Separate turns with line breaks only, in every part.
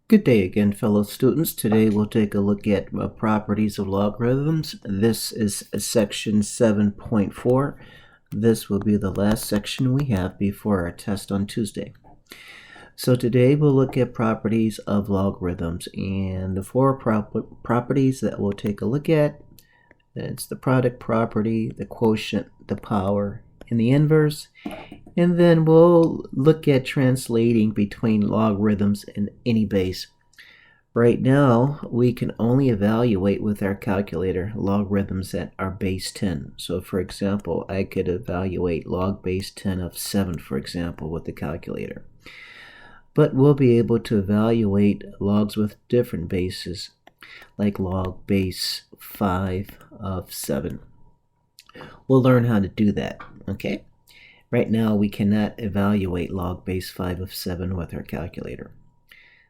Good day again, fellow students. Today we'll take a look at properties of logarithms. This is section 7.4. This will be the last section we have before our test on Tuesday. So today we'll look at properties of logarithms, and the four properties that we'll take a look at, it's the product property, the quotient, the power, and the inverse. And then we'll look at translating between logarithms and any base. Right now, we can only evaluate with our calculator logarithms that are base 10. So for example, I could evaluate log base 10 of 7, for example, with the calculator. But we'll be able to evaluate logs with different bases, like log base 5 of 7. We'll learn how to do that, okay? Right now, we cannot evaluate log base 5 of 7 with our calculator.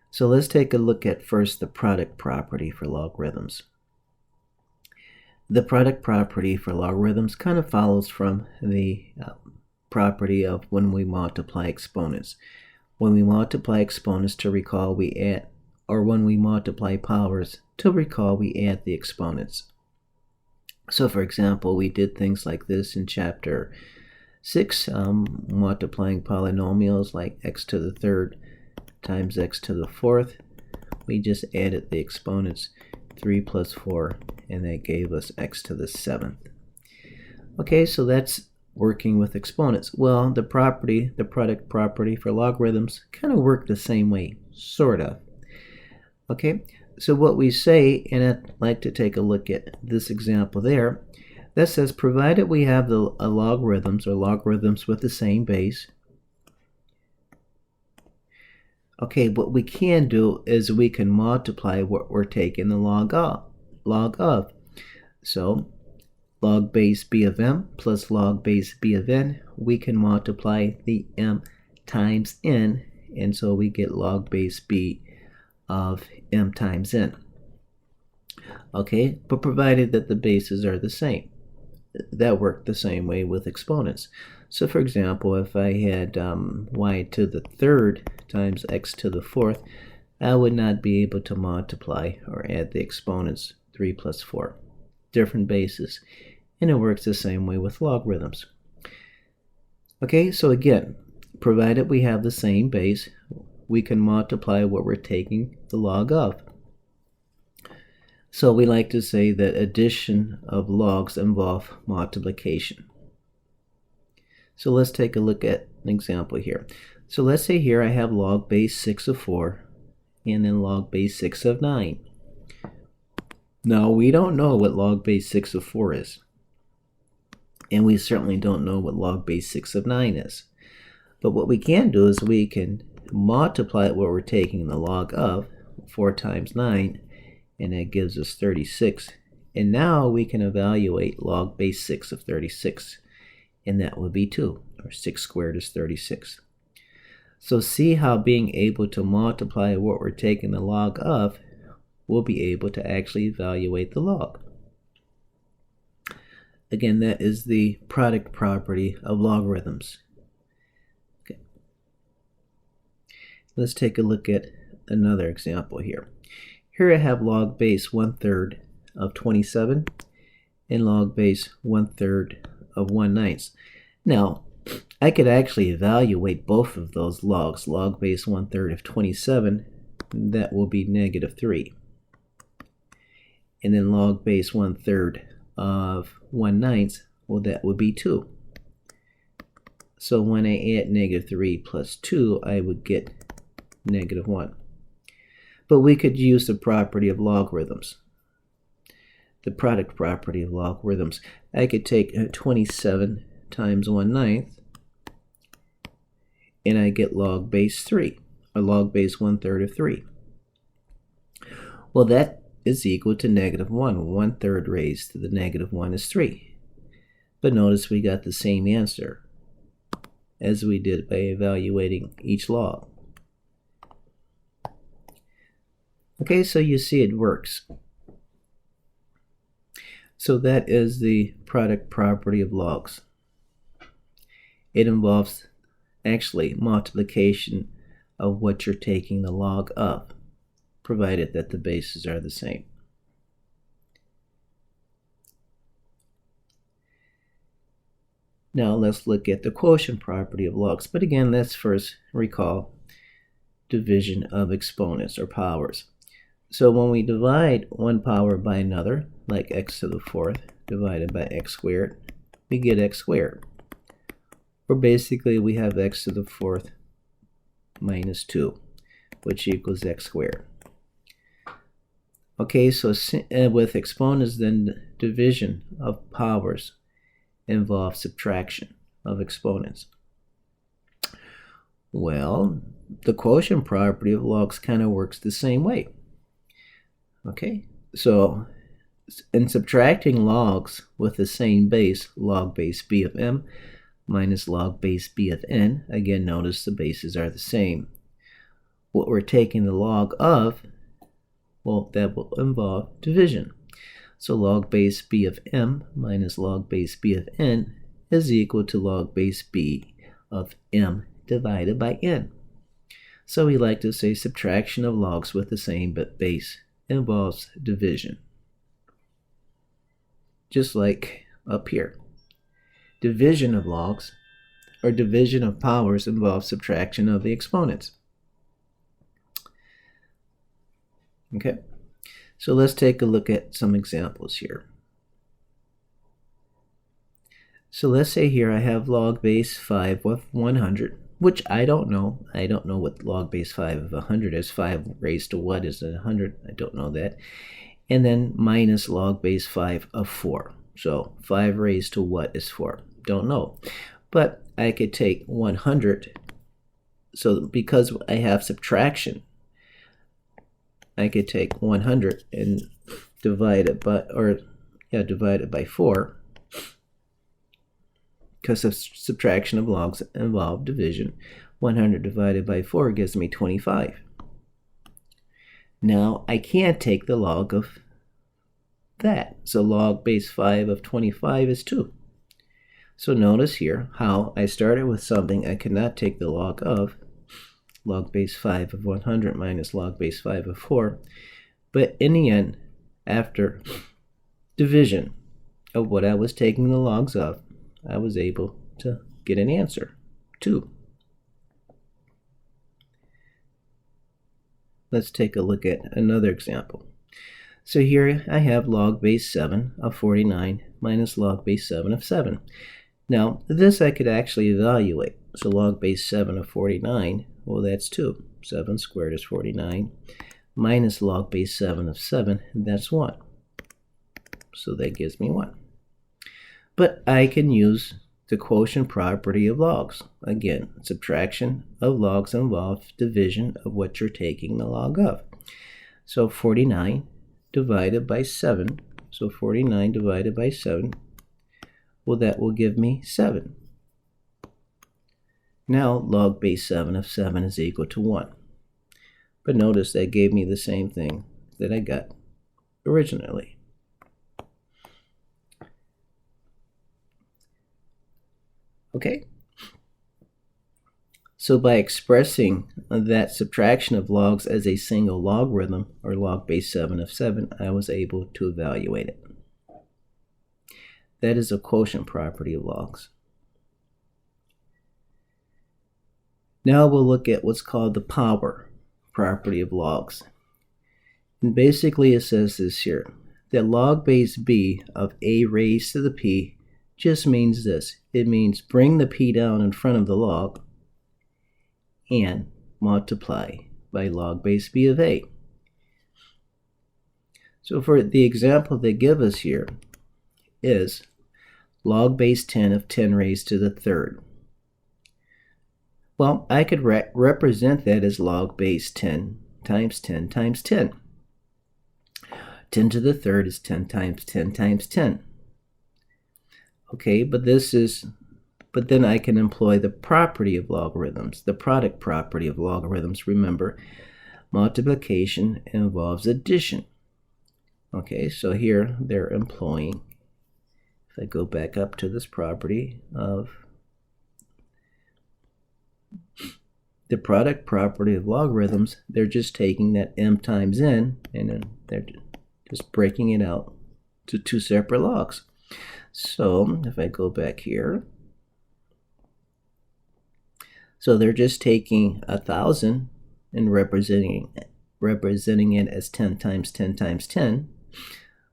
So let's take a look at first the product property for logarithms. The product property for logarithms kind of follows from the property of when we multiply exponents. When we multiply exponents, to recall, we add, or when we multiply powers, to recall, we add the exponents. So for example, we did things like this in chapter 6, multiplying polynomials like x to the third times x to the fourth. We just added the exponents 3 plus 4, and that gave us x to the 7th. Okay, so that's working with exponents. Well, the product property for logarithms kind of work the same way, sort of. Okay, so what we say, and I'd like to take a look at this example there, that says provided we have the logarithms or logarithms with the same base. Okay, what we can do is we can multiply what we're taking the log of. So log base b of m plus log base b of n, we can multiply the m times n, and so we get log base b of m times n. Okay, but provided that the bases are the same. That worked the same way with exponents. So for example, if I had y to the third times x to the fourth, I would not be able to multiply or add the exponents 3 plus 4. Different bases. And it works the same way with logarithms. Okay, so again, provided we have the same base, we can multiply what we're taking the log of. So we like to say that addition of logs involve multiplication. So let's take a look at an example here. So let's say here I have log base 6 of 4 and then log base 6 of 9. Now we don't know what log base 6 of 4 is. And we certainly don't know what log base 6 of 9 is. But what we can do is we can multiply what we're taking the log of, 4 times 9, and that gives us 36. And now we can evaluate log base 6 of 36, and that would be 2, or 6 squared is 36. So see how being able to multiply what we're taking the log of, we'll be able to actually evaluate the log. Again, that is the product property of logarithms. Okay. Let's take a look at another example here. Here I have log base 1/3 of 27 and log base 1/3 of 1/9. Now, I could actually evaluate both of those logs. Log base 1/3 of 27, that will be -3. And then log base 1/3 of 1/9, well, that would be 2. So when I add -3 plus 2, I would get -1. But we could use the property of logarithms. The product property of logarithms. I could take 27 times 1/9, and I get log base 3, or log base 1/3 of 3. Well, that is equal to -1. 1/3 raised to the -1 is 3. But notice we got the same answer as we did by evaluating each log. Okay, so you see it works. So that is the product property of logs. It involves actually multiplication of what you're taking the log of. provided that the bases are the same. Now let's look at the quotient property of logs. But again, let's first recall division of exponents or powers. So when we divide one power by another, like x to the fourth divided by x squared, we get x squared. Or basically we have x to the fourth minus 2, which equals x squared. Okay, so with exponents, then division of powers involves subtraction of exponents. Well, the quotient property of logs kind of works the same way. Okay, so in subtracting logs with the same base, log base b of m minus log base b of n, again notice the bases are the same. What we're taking the log of, well, that will involve division. So log base b of m minus log base b of n is equal to log base b of m divided by n. So we like to say subtraction of logs with the same base involves division. Just like up here. Division of logs or division of powers involves subtraction of the exponents. Okay. So let's take a look at some examples here. So let's say here I have log base 5 of 100, which I don't know. I don't know what log base 5 of 100 is. 5 raised to what is 100? I don't know that. And then minus log base 5 of 4. So 5 raised to what is 4? Don't know. But I could take 100. So because I have subtraction, I could take 100 and divide it by 4, because of subtraction of logs involve division. 100 divided by 4 gives me 25. Now I can't take the log of that. So log base 5 of 25 is 2. So notice here how I started with something I could not take the log of, log base 5 of 100 minus log base 5 of 4. But in the end, after division of what I was taking the logs of, I was able to get an answer, 2. Let's take a look at another example. So here I have log base 7 of 49 minus log base 7 of 7. Now this I could actually evaluate. So log base 7 of 49, well, that's 2. 7 squared is 49. Minus log base 7 of 7, that's 1. So that gives me 1. But I can use the quotient property of logs. Again, subtraction of logs involves division of what you're taking the log of. So 49 divided by 7. So 49 divided by 7, well, that will give me 7. Now log base 7 of 7 is equal to 1. But notice that gave me the same thing that I got originally. Okay? So by expressing that subtraction of logs as a single logarithm, or log base 7 of 7, I was able to evaluate it. That is a quotient property of logs. Now we'll look at what's called the power property of logs. And basically it says this here, that log base b of a raised to the p just means this. It means bring the p down in front of the log and multiply by log base b of a. So for the example they give us here is log base 10 of 10 raised to the third. Well, I could represent that as log base 10 times 10 times 10. 10 to the third is 10 times 10 times 10. Okay, but then I can employ the property of logarithms, the product property of logarithms. Remember, multiplication involves addition. Okay, so here they're employing, if I go back up to this property of the product property of logarithms, they're just taking that m times n, and then they're just breaking it out to two separate logs. So if I go back here, so they're just taking 1,000 and representing it as 10 times 10 times 10,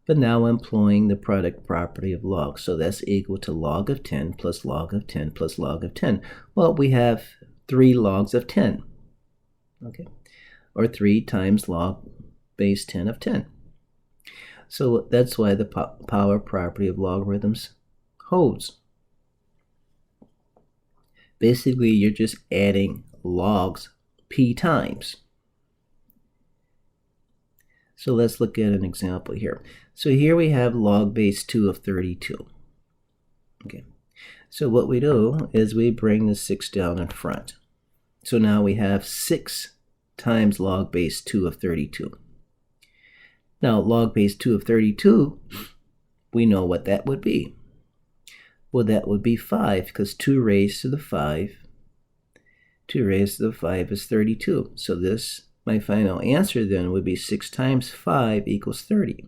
but now employing the product property of log. So that's equal to log of 10 plus log of 10 plus log of 10. Well, we have 3 logs of 10, okay, or 3 times log base 10 of 10. So that's why the power property of logarithms holds. Basically, you're just adding logs p times. So let's look at an example here. So here we have log base 2 of 32. Okay. So what we do is we bring the 6 down in front. So now we have 6 times log base 2 of 32. Now log base 2 of 32, we know what that would be. Well, that would be 5, because 2 raised to the 5 is 32. So this, my final answer then would be 6 times 5 equals 30.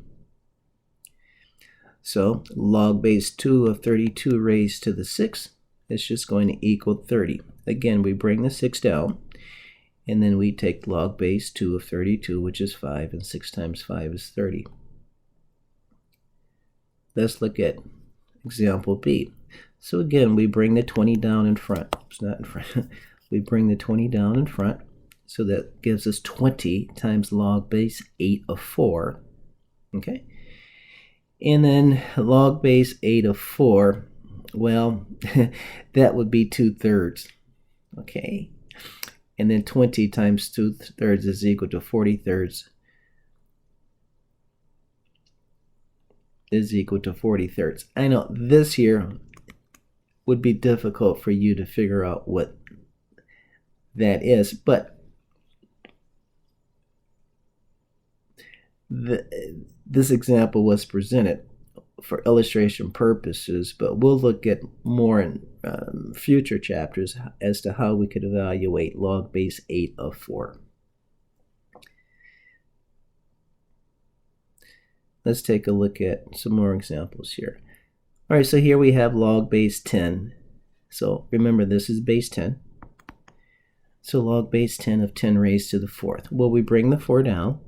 So log base 2 of 32 raised to the 6 is just going to equal 30. Again, we bring the 6 down, and then we take log base 2 of 32, which is 5, and 6 times 5 is 30. Let's look at example B. So again, we bring the 20 down in front. It's not in front. We bring the 20 down in front. So that gives us 20 times log base 8 of 4. Okay. And then log base 8 of 4, well, that would be 2/3. Okay. And then 20 times 2/3 is equal to 40/3. Is equal to 40/3. I know this here would be difficult for you to figure out what that is, but this example was presented for illustration purposes, but we'll look at more in future chapters as to how we could evaluate log base 8 of 4. Let's take a look at some more examples here. All right, so here we have log base 10. So remember, this is base 10. So log base 10 of 10 raised to the 4th. Well, we bring the 4 down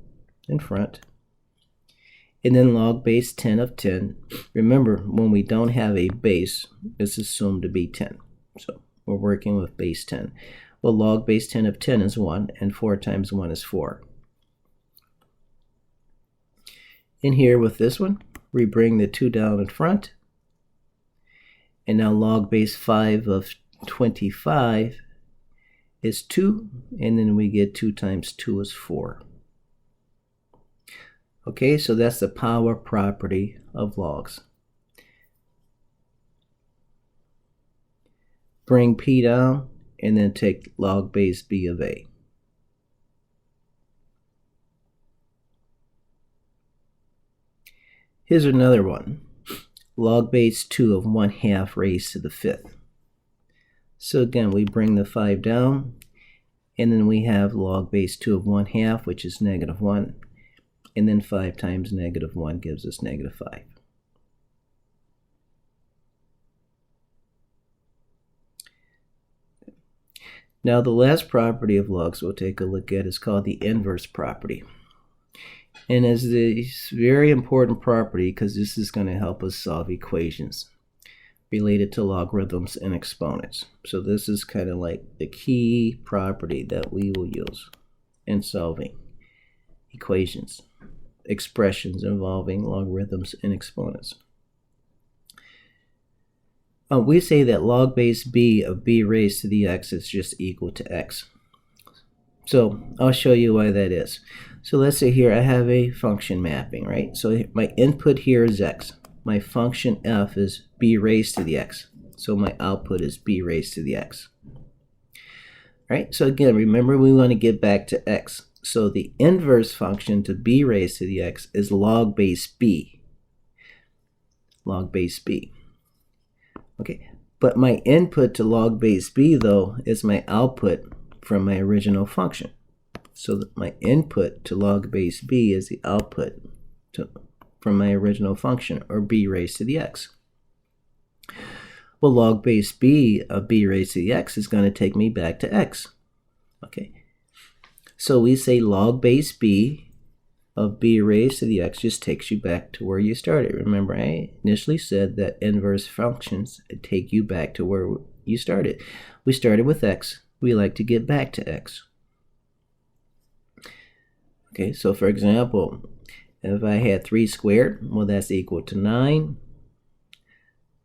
in front. And then log base 10 of 10. Remember, when we don't have a base, it's assumed to be 10. So we're working with base 10. Well, log base 10 of 10 is 1, and 4 times 1 is 4. In here with this one, we bring the 2 down in front. And now log base 5 of 25 is 2, and then we get 2 times 2 is 4. Okay, so that's the power property of logs. Bring p down, and then take log base b of a. Here's another one. Log base 2 of 1/2 raised to the 5th. So again, we bring the 5 down, and then we have log base 2 of 1/2, which is -1. And then 5 times -1 gives us -5. Now the last property of logs we'll take a look at is called the inverse property. And it's this very important property because this is going to help us solve equations related to logarithms and exponents. So this is kind of like the key property that we will use in solving equations, expressions involving logarithms and exponents. We say that log base b of b raised to the x is just equal to x. So I'll show you why that is. So let's say here I have a function mapping, right? So my input here is x. My function f is b raised to the x. So my output is b raised to the x. Right? So again, remember we want to get back to x. So the inverse function to b raised to the x is log base b. Log base b. Okay, but my input to log base b though is my output from my original function. So that my input to log base b is the output from my original function, or b raised to the x. Well, log base b of b raised to the x is going to take me back to x. Okay, so we say log base b of b raised to the x just takes you back to where you started. Remember, I initially said that inverse functions take you back to where you started. We started with x. We like to get back to x. Okay, so for example, if I had 3 squared, well, that's equal to 9.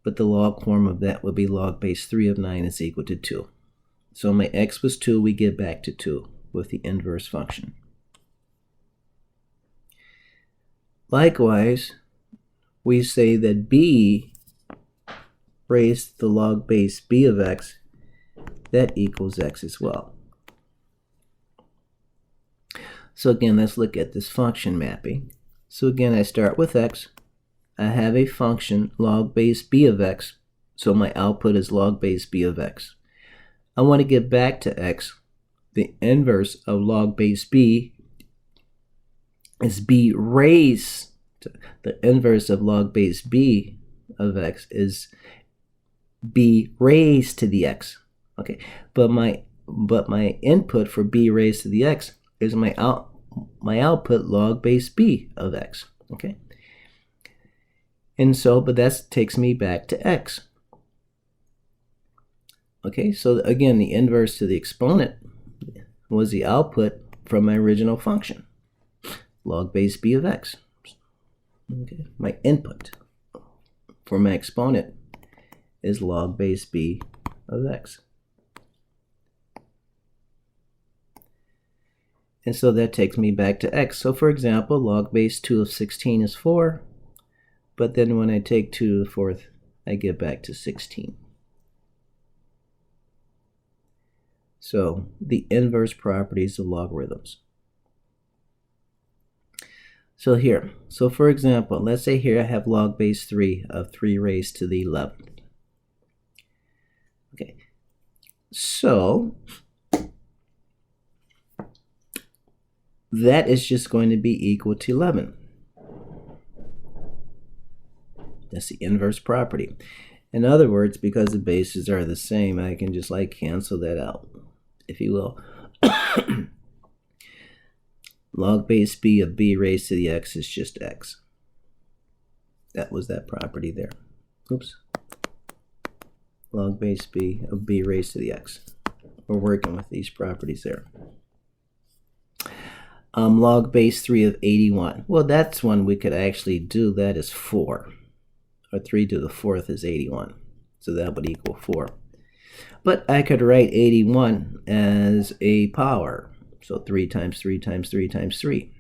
But the log form of that would be log base 3 of 9 is equal to 2. So my x was 2, we get back to 2 with the inverse function. Likewise, we say that b raised to the log base b of x, that equals x as well. So again, let's look at this function mapping. So again, I start with x. I have a function log base b of x, so my output is log base b of x. I want to get back to x. The inverse of log base b is b raised to, the inverse of log base b of x is b raised to the x. Okay, but my input for b raised to the x is my output log base b of x. Okay, and so, but that takes me back to x. Okay, so again, the inverse to the exponent was the output from my original function, log base b of x. Okay, my input for my exponent is log base b of x. And so that takes me back to x. So for example, log base 2 of 16 is 4. But then when I take 2 to the 4th, I get back to 16. So the inverse properties of logarithms. So here, so for example, let's say here I have log base 3 of 3 raised to the 11th. Okay, so that is just going to be equal to 11. That's the inverse property. In other words, because the bases are the same, I can just like cancel that out, if you will. Log base b of b raised to the x is just x. That was that property there. Oops. Log base b of b raised to the x. We're working with these properties there. Log base 3 of 81. Well, that's one we could actually do. That is 4. Or 3 to the 4th is 81. So that would equal 4. But I could write 81 as a power. So 3 times 3 times 3 times 3.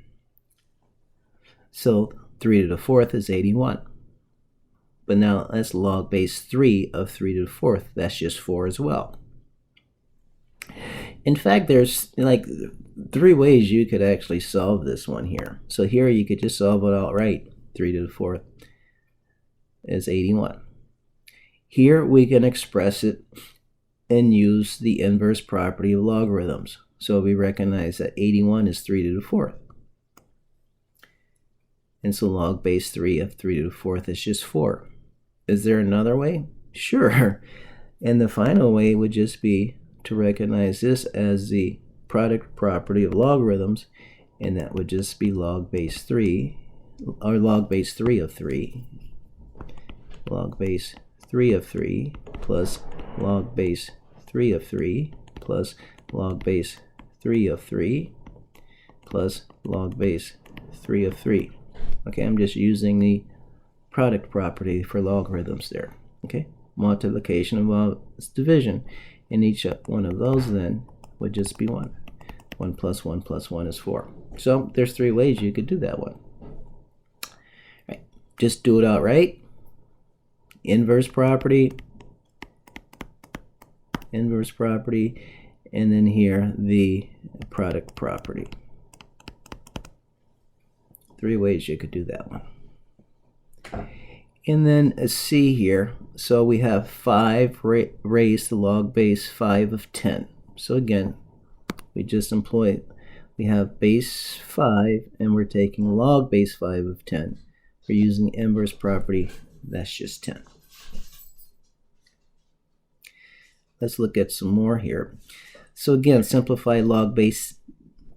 So 3 to the 4th is 81. But now that's log base 3 of 3 to the 4th. That's just 4 as well. In fact, there's like 3 ways you could actually solve this one here. So here you could just solve it outright. 3 to the 4th is 81. Here we can express it and use the inverse property of logarithms. So we recognize that 81 is 3 to the 4th. And so log base 3 of 3 to the 4th is just 4. Is there another way? Sure. And the final way would just be to recognize this as the product property of logarithms, and that would just be log base 3, or log base 3 of 3. Log base 3 of 3 plus log base 3 of 3 plus log base 3 of 3 plus log base 3 of 3. Okay, I'm just using the product property for logarithms there. Okay, multiplication involves division, and each one of those then would just be 1. 1 plus 1 plus 1 is 4. So there's 3 ways you could do that one. Right, just do it outright. Inverse property, and then here the product property. 3 ways you could do that one. And then C here, so we have 5 raised to log base 5 of 10. So again, We just employ, we have base 5, and we're taking log base 5 of 10. We're using inverse property, that's just 10. Let's look at some more here. So again, simplify log base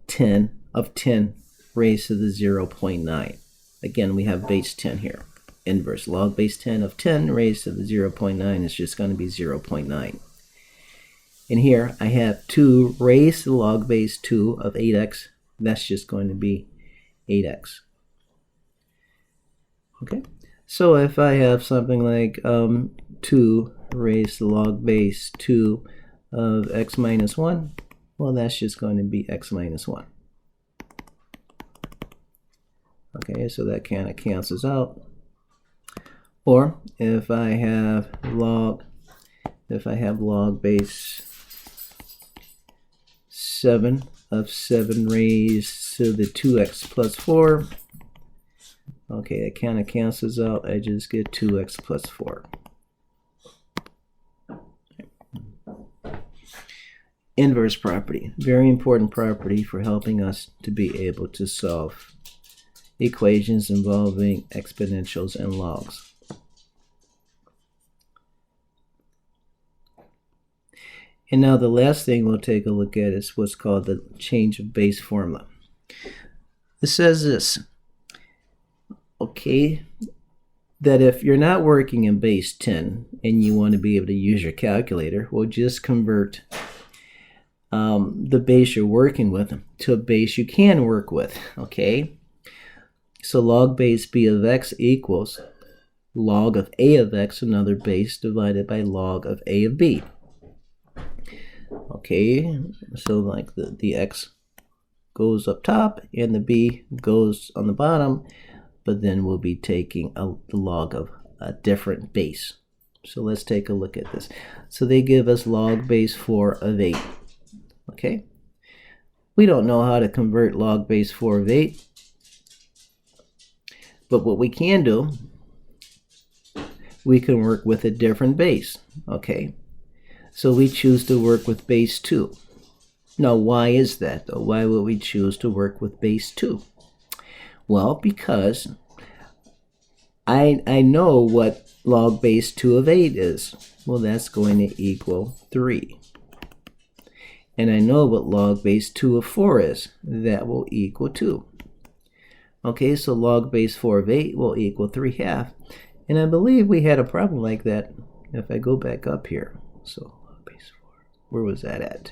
10 of 10 raised to the 0.9. Again, we have base 10 here. Inverse log base 10 of 10 raised to the 0.9 is just going to be 0.9. And here I have 2 raised to the log base 2 of 8x. That's just going to be 8x. Okay, so if I have something like 2 raised to the log base 2 of x minus 1, well, that's just going to be x minus 1. Okay, so that kind of cancels out. Or if I have log base 7 of 7 raised to the 2x plus 4, okay, it kind of cancels out. I just get 2x plus 4. Inverse property, very important property for helping us to be able to solve equations involving exponentials and logs. And now the last thing we'll take a look at is what's called the change of base formula. It says this, okay, that if you're not working in base 10 and you want to be able to use your calculator, we'll just convert the base you're working with to a base you can work with, okay? So log base b of x equals log of a of x, another base, divided by log of a of b. Okay, so like the x goes up top and the b goes on the bottom, but then we'll be taking the log of a different base. So let's take a look at this. So they give us log base 4 of 8. Okay, we don't know how to convert log base 4 of 8, but what we can do, we can work with a different base. Okay, so we choose to work with base 2. Now, why is that though? Why would we choose to work with base 2? Well, because I know what log base 2 of 8 is. Well, that's going to equal 3. And I know what log base 2 of 4 is. That will equal 2. Okay, so log base 4 of 8 will equal 3/2. And I believe we had a problem like that if I go back up here. So log base 4, where was that at?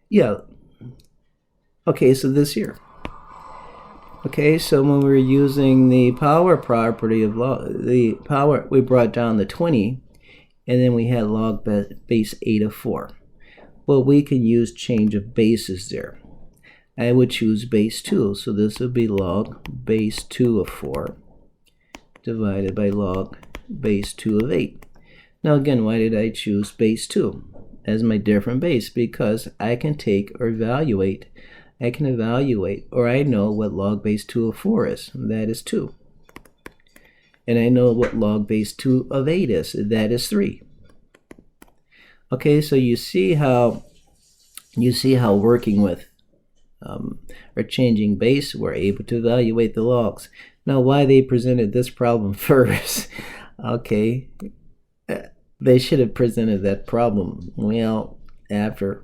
Yeah. Okay, so this here. Okay, so when we were using the power property of the power, we brought down the 20, and then we had log base 8 of 4. Well, we can use change of bases there. I would choose base 2, so this would be log base 2 of 4 divided by log base 2 of 8. Now again, why did I choose base 2 as my different base? Because I can take or evaluate, or I know what log base 2 of 4 is, and that is 2. And I know what log base 2 of 8 is, that is 3. Okay, so you see how working with or changing base, we're able to evaluate the logs. Now, why they presented this problem first? Okay, they should have presented that problem well after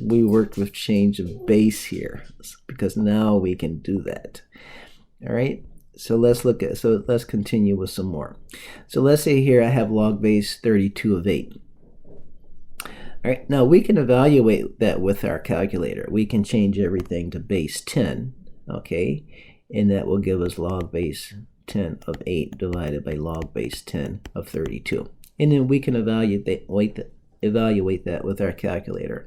we worked with change of base here, because now we can do that. All right, so let's continue with some more. So let's say here I have log base 32 of 8. All right, now we can evaluate that with our calculator. We can change everything to base 10, okay, and that will give us log base 10 of 8 divided by log base 10 of 32. And then we can evaluate that with our calculator.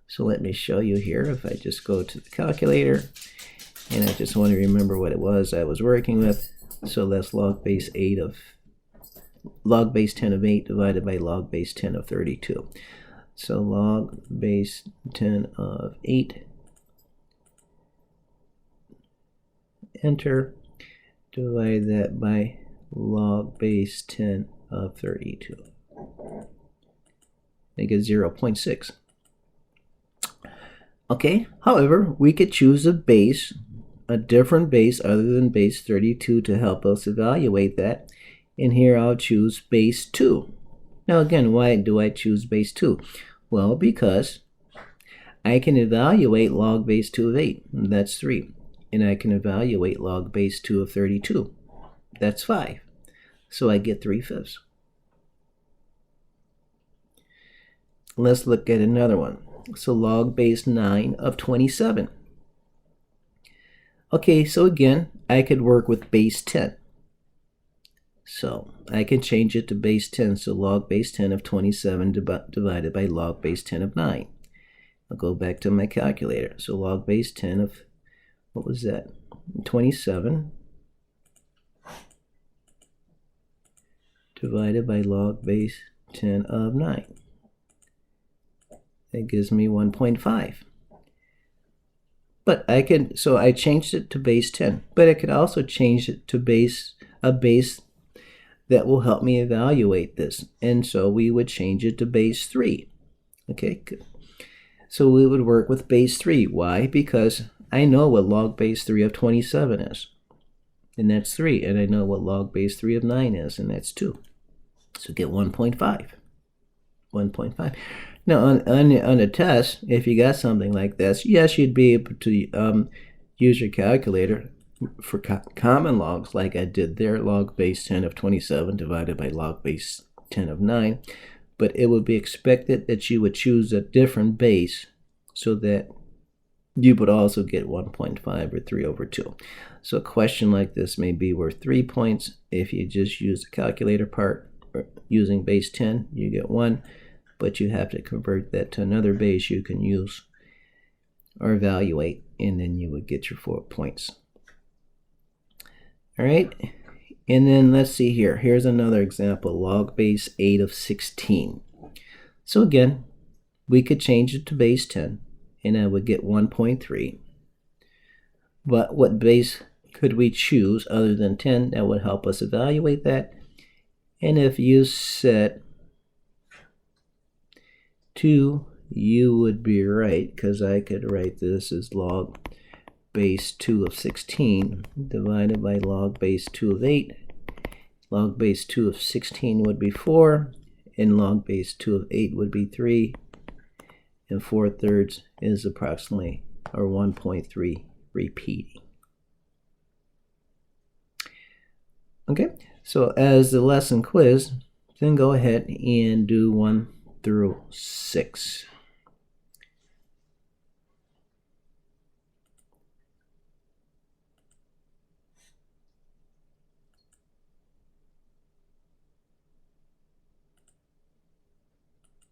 So let me show you here. If I just go to the calculator, and I just want to remember what it was I was working with. So that's log base 10 of 8 divided by log base 10 of 32. So log base 10 of 8, enter, divide that by log base 10 of 32. I get 0.6. Okay, however, we could choose a different base other than base 32 to help us evaluate that. And here I'll choose base 2. Now again, why do I choose base 2? Well, because I can evaluate log base 2 of 8, that's 3. And I can evaluate log base 2 of 32, that's 5. So I get 3/5. Let's look at another one. So log base 9 of 27. Okay, so again, I could work with base 10. So I can change it to base 10. So log base 10 of 27 divided by log base 10 of 9. I'll go back to my calculator. So log base 10 of, what was that? 27 divided by log base 10 of 9. That gives me 1.5. But I can, so I changed it to base 10. But I could also change it to a base that will help me evaluate this. And so we would change it to base 3. Okay, good. So we would work with base 3. Why? Because I know what log base 3 of 27 is. And that's 3. And I know what log base 3 of 9 is. And that's 2. So get 1.5. 1.5. Now, on a test, if you got something like this, yes, you'd be able to use your calculator for common logs like I did there, log base 10 of 27 divided by log base 10 of 9. But it would be expected that you would choose a different base so that you would also get 1.5 or 3 over 2. So a question like this may be worth 3 points. If you just use the calculator part using base 10, you get 1. But you have to convert that to another base you can use or evaluate, and then you would get your 4 points. All right, and then let's see here. Here's another example, log base 8 of 16. So again, we could change it to base 10, and I would get 1.3. But what base could we choose other than 10 that would help us evaluate that? And if you set 2, you would be right, because I could write this as log base 2 of 16 divided by log base 2 of 8. Log base 2 of 16 would be 4, and log base 2 of 8 would be 3, and 4/3 is approximately, or 1.3, repeating. Okay, so as the lesson quiz, then go ahead and do 1 through 6.